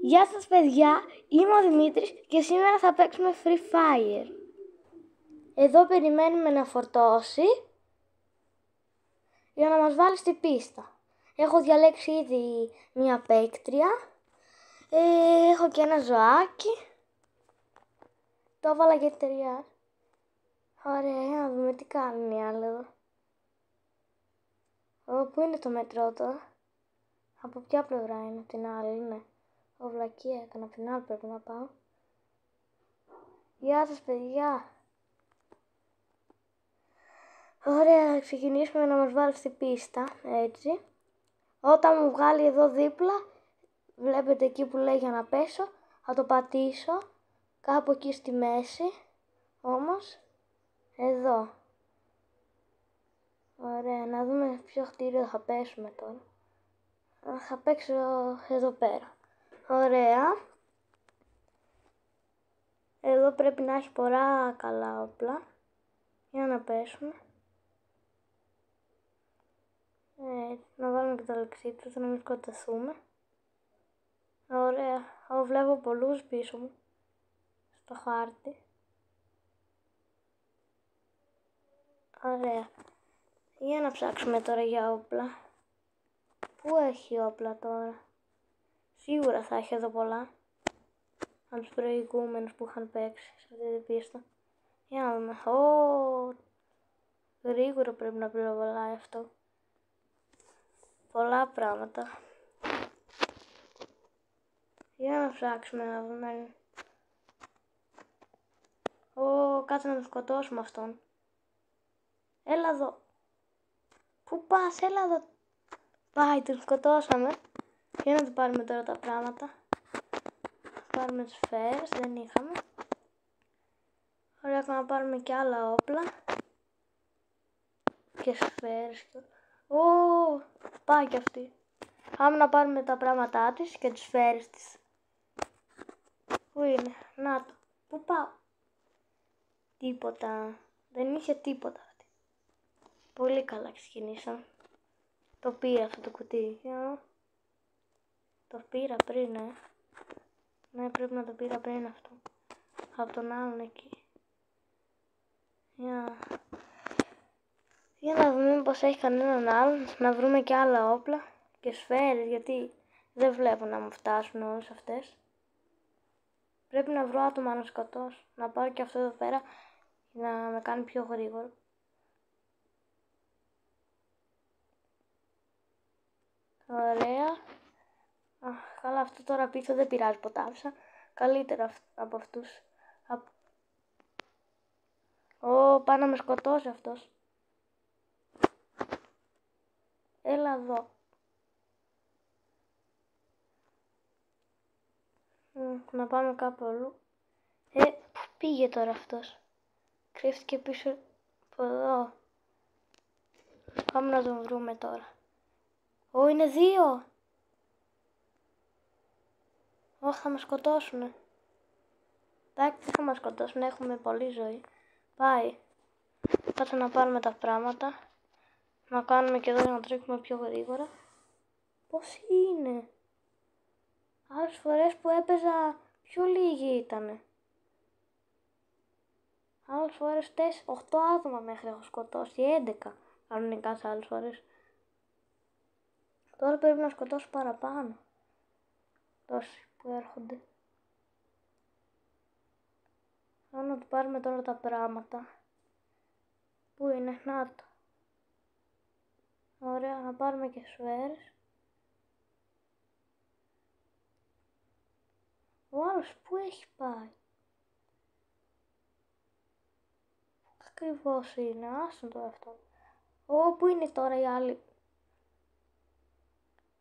Γεια σας παιδιά, είμαι ο Δημήτρης και σήμερα θα παίξουμε Free Fire. Εδώ περιμένουμε να φορτώσει για να μας βάλει στην πίστα. Έχω διαλέξει ήδη μια παίκτρια, έχω και ένα ζωάκι, το έβαλα και ταιριάζει. Ωραία, για να δούμε τι κάνουν οι άλλοι εδώ. Πού είναι το μετρό τώρα? Από ποια πλευρά είναι? Την άλλη είναι. Βλακία έκανα, από την άλλη πρέπει να πάω. Γεια σας παιδιά. Ωραία, ξεκινήσουμε να μας βάλει στην πίστα, έτσι. Όταν μου βγάλει εδώ δίπλα, βλέπετε εκεί που λέει για να πέσω, θα το πατήσω, κάπου εκεί στη μέση, όμως, εδώ. Ωραία, να δούμε ποιο κτίριο θα πέσουμε τώρα. Θα παίξω εδώ πέρα. Ωραία. Εδώ πρέπει να έχει πολλά καλά όπλα. Για να πέσουμε. Να βάλουμε και το λεξίτρο, να μην σκοτωθούμε. Ωραία. Εγώ βλέπω πολλούς πίσω μου. Στο χάρτη. Ωραία. Για να ψάξουμε τώρα για όπλα. Πού έχει όπλα τώρα? Σίγουρα θα έχει εδώ πολλά. Από τους προηγούμενους που είχαν παίξει σε αυτή την πίστα. Για να δούμε. Γρήγορα πρέπει να πυροβολάει αυτό. Πολλά πράγματα. Για να ψάξουμε να δούμε. Κάτσε να τον σκοτώσουμε αυτόν. Έλα εδώ. Πού πας? Έλα εδώ. Πάει, τον σκοτώσαμε. Για να του πάρουμε τώρα τα πράγματα. Πάρουμε τις σφαίρες, δεν είχαμε. Ωραία, να πάρουμε και άλλα όπλα. Και σφαίρες. Πάει κι αυτή. Πάμε να πάρουμε τα πράγματά της και τις σφαίρες της. Πού είναι? Να το. Πού πάω? Τίποτα. Δεν είχε τίποτα αυτή. Πολύ καλά ξεκινήσαμε. Το πήρα αυτό το κουτί. Το πήρα πριν, Ναι, πρέπει να το πήρα πριν αυτό. Από τον άλλον εκεί. Για να δούμε μήπως έχει κανέναν άλλον. Να βρούμε και άλλα όπλα και σφαίρες, γιατί δεν βλέπω να μου φτάσουν όλες αυτές. Πρέπει να βρω άτομα να σκοτώσω. Να πάρω και αυτό εδώ πέρα να με κάνει πιο γρήγορο. Ωραία. Καλά, αυτό τώρα πίσω δεν πειράζει, ποτάμισα. Καλύτερα από αυτούς. Πάει να με σκοτώσει αυτός. Έλα εδώ. Να πάμε κάπου αλλού. Πού πήγε τώρα αυτός? Κρύφτηκε πίσω από εδώ. Πάμε να τον βρούμε τώρα. Είναι δύο. Θα μας σκοτώσουνε. Εντάξει, δεν θα μας σκοτώσουν, έχουμε πολλή ζωή. Πάει. Κάτσε να πάρουμε τα πράγματα. Να κάνουμε και εδώ για να τρέχουμε πιο γρήγορα. Πώς είναι? Άλλες φορές που έπαιζα πιο λίγοι ήτανε. Άλλες φορές 8 άτομα μέχρι έχω σκοτώσει, 11 κανονικά σε άλλες φορές. Τώρα πρέπει να σκοτώσω παραπάνω. Τόσοι που έρχονται. Να του πάρουμε τώρα τα πράγματα. Πού είναι? Να το. Ωραία, να πάρουμε και σφαίρες. Ο άλλος πού έχει πάει? Ακριβώς είναι, άσον το αυτό. Πού είναι τώρα οι άλλοι?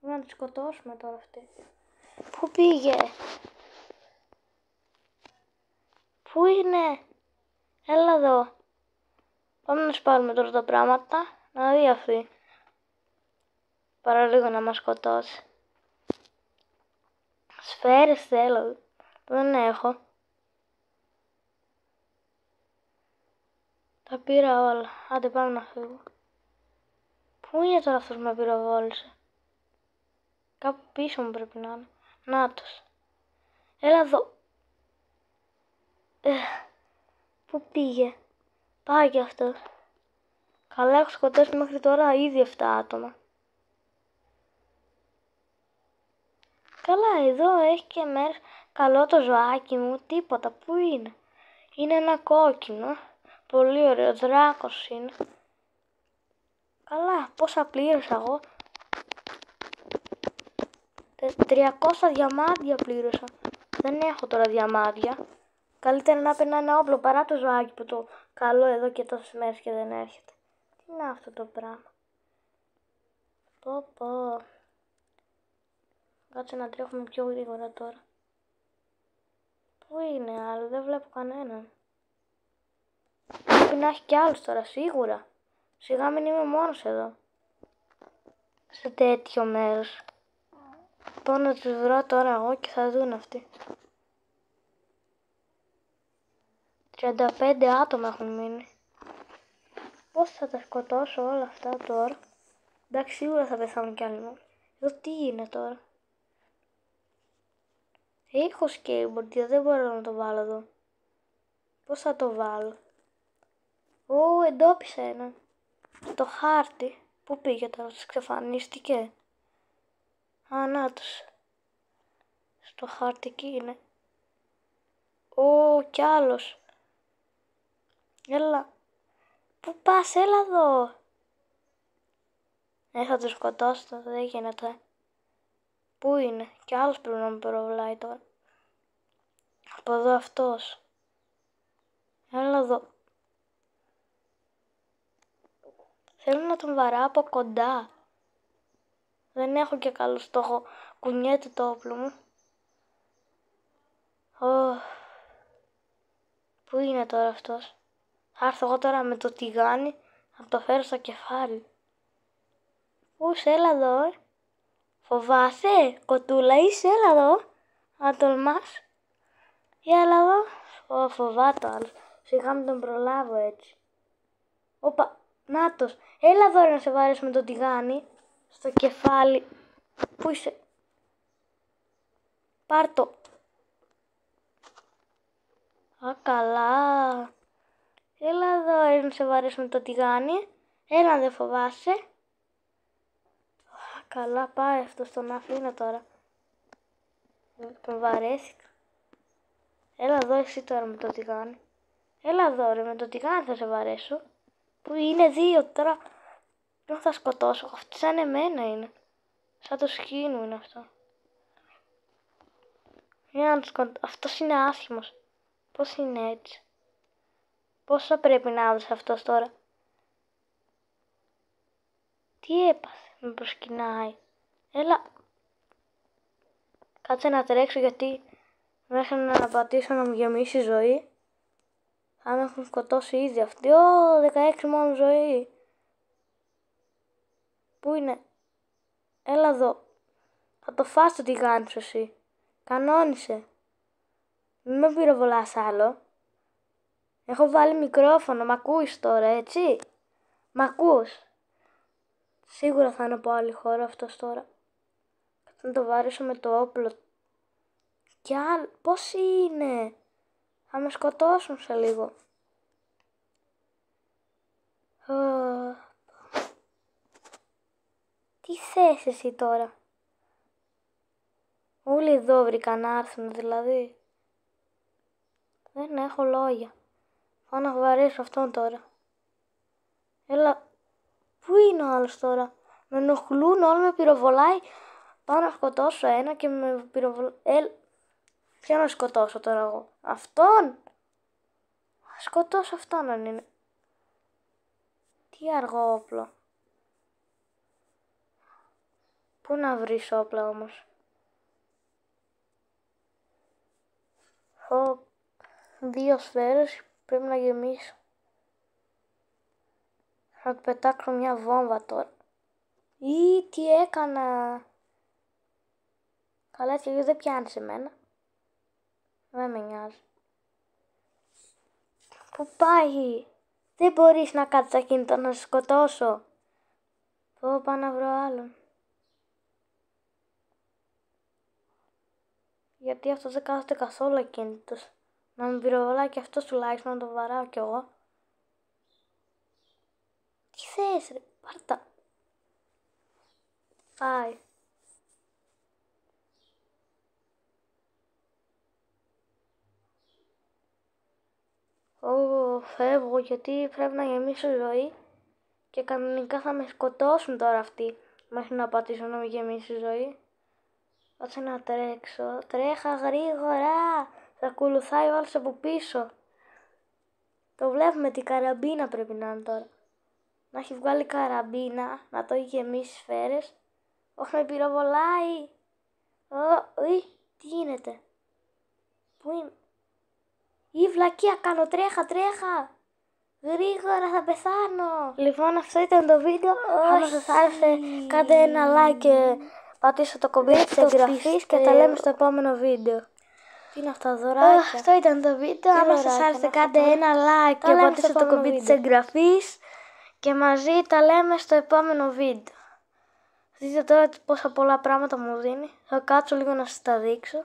Πρέπει να τους σκοτώσουμε τώρα αυτή. Πού πήγε? Πού είναι? Έλα εδώ. Πάμε να σπάρουμε τώρα τα πράγματα. Να δει αυτή. Παραλίγο να μας σκοτώσει. Σφαίρες θέλω. Δεν έχω. Τα πήρα όλα. Άντε πάμε να φύγω. Πού είναι τώρα αυτός που με πυροβόλησε? Κάπου πίσω μου πρέπει να είναι. Νάτος. Έλα εδώ. Πού πήγε. Πάει κι αυτό. Καλά, έχω σκοτώσει μέχρι τώρα ήδη 7 άτομα. Καλά, εδώ έχει και μέρες. Καλό το ζωάκι μου, τίποτα. Πού είναι. Είναι ένα κόκκινο. Πολύ ωραίο, δράκος είναι. Καλά, πόσα πλήρωσα εγώ. 300 διαμάντια πλήρωσα. Δεν έχω τώρα διαμάντια. Καλύτερα να παίρνω ένα όπλο παρά το ζωάκι που το καλό εδώ και τόσες μέρες και δεν έρχεται. Τι είναι αυτό το πράγμα. Πω. Κάτσε να τρέχουμε πιο γρήγορα τώρα. Πού είναι άλλο, δεν βλέπω κανέναν. Πρέπει να έχει κι άλλους τώρα, σίγουρα. Σιγά μην είμαι μόνος εδώ. Σε τέτοιο μέρος. Πάω να τους βρω τώρα εγώ και θα δουν αυτοί. 35 άτομα έχουν μείνει. Πώς θα τα σκοτώσω όλα αυτά τώρα. Εντάξει, σίγουρα θα πεθάνουν κι άλλοι μου. Εδώ τι είναι τώρα. Έχω skateboard, δεν μπορώ να το βάλω εδώ. Πώς θα το βάλω. Εντόπισα έναν. Στο χάρτη. Πού πήγε τώρα, τους εξαφανίστηκε. Να τους. Στο χάρτη εκεί είναι. Κι άλλος. Έλα. Πού πας, έλα εδώ. Θα τους σκοτώσω, δεν γίνεται. Πού είναι, κι άλλος πρέπει να με προβλάει τώρα. Από εδώ αυτός. Έλα εδώ. Θέλω να τον βαράω από κοντά. Δεν έχω και καλό στόχο. Κουνιέται το όπλο μου. Πού είναι τώρα αυτός. Θα έρθω εγώ τώρα με το τηγάνι. Θα το φέρω στο κεφάλι. Πού είσαι, έλα εδώ. Φοβάσαι, κοτούλα είσαι, έλα εδώ. Αν τολμάς. Έλα εδώ. Φοβάται ο άλλος. Σιγά μην τον προλάβω έτσι. Όπα, νάτος. Έλα εδώ να σε βαρέσω με το τηγάνι. Στο κεφάλι. Πού είσαι. Πάρ' το. Καλά. Έλα εδώ να σε βαρέσω με το τηγάνι. Έλα, δεν φοβάσαι. Καλά, πάει αυτό, τον αφήνω τώρα. Τον βαρέθηκα. Έλα εδώ εσύ τώρα με το τηγάνι. Έλα εδώ ρε, με το τηγάνι θα σε βαρέσω. Που είναι δύο τώρα. Δεν θα σκοτώσω. Αυτή σαν εμένα είναι. Σαν το σκύλο είναι αυτό. Αυτός είναι άσχημος. Πώς είναι έτσι. Πόσο πρέπει να δώσει αυτός τώρα. Τι έπαθε. Με προσκυνάει. Έλα. Κάτσε να τρέξω γιατί μέχρι να πατήσω να μου γεμίσει η ζωή. Θα με έχουν σκοτώσει ήδη αυτοί. 16 μόνο ζωή. Πού είναι. Έλα εδώ. Θα το φας το τηγάνι σου εσύ. Κανόνισε. Μην με πυροβολάς άλλο. Έχω βάλει μικρόφωνο. Μ' ακούεις τώρα, έτσι. Μ' ακούς. Σίγουρα θα είναι από άλλη χώρα αυτός τώρα. Θα το βαρέσω με το όπλο. Κι άλλο. Πώς είναι. Θα με σκοτώσουν σε λίγο. Τι θες εσύ τώρα. Όλοι εδώ βρήκαν να έρθουν δηλαδή. Δεν έχω λόγια. Πάω να βαρέσω αυτόν τώρα. Έλα. Πού είναι ο άλλος τώρα. Με ενοχλούν, όλοι με πυροβολάει. Πάω να σκοτώσω ένα και με πυροβολάει. Ποιο να σκοτώσω τώρα εγώ. Αυτόν. Θα σκοτώσω αυτόν αν είναι. Τι αργό όπλο. Πού να βρεις όπλα όμως. Έχω 2 σφαίρες, πρέπει να γεμίσω. Θα του πετάξω μια βόμβα τώρα. Ή τι έκανα. Καλά έτσι δεν πιάνει σε μένα. Δεν με νοιάζει. Πού πάει. Δεν μπορείς να κάτσεις ακίνητο να σε σκοτώσω. Πάω να βρω άλλον. Γιατί αυτός δεν κάθεται καθόλου ακίνητος. Να μην πυροβολάει και αυτός τουλάχιστον να τον βαράω κι εγώ. Τι θες ρε, πάρτα. Πάει. Φεύγω γιατί πρέπει να γεμίσω ζωή και κανονικά θα με σκοτώσουν τώρα αυτοί μέχρι να πατήσω να μην γεμίσει ζωή. Κάτσε να τρέξω. Τρέχα γρήγορα. Θα ακολουθάει ο άλλος από πίσω. Το βλέπουμε, τι καραμπίνα πρέπει να είναι τώρα. Να έχει βγάλει καραμπίνα, να το έχει γεμίσει σφαίρες. Όχι, με πυροβολάει. Τι γίνεται. Πού είναι. Η βλακεία κάνω, τρέχα. Γρήγορα θα πεθάνω. Λοιπόν, αυτό ήταν το βίντεο. Αν σας άρεσε, κάντε ένα like και πατήστε το κομπί της εγγραφής και τα λέμε στο επόμενο βίντεο. Τι είναι αυτά, δωράκια. Αυτό ήταν το βίντεο. Αν σας άρεσε, κάντε ένα like και πατήστε το κομπί της εγγραφής και μαζί τα λέμε στο επόμενο βίντεο. Δείτε τώρα πόσα πολλά πράγματα μου δίνει. Θα κάτσω λίγο να σας τα δείξω.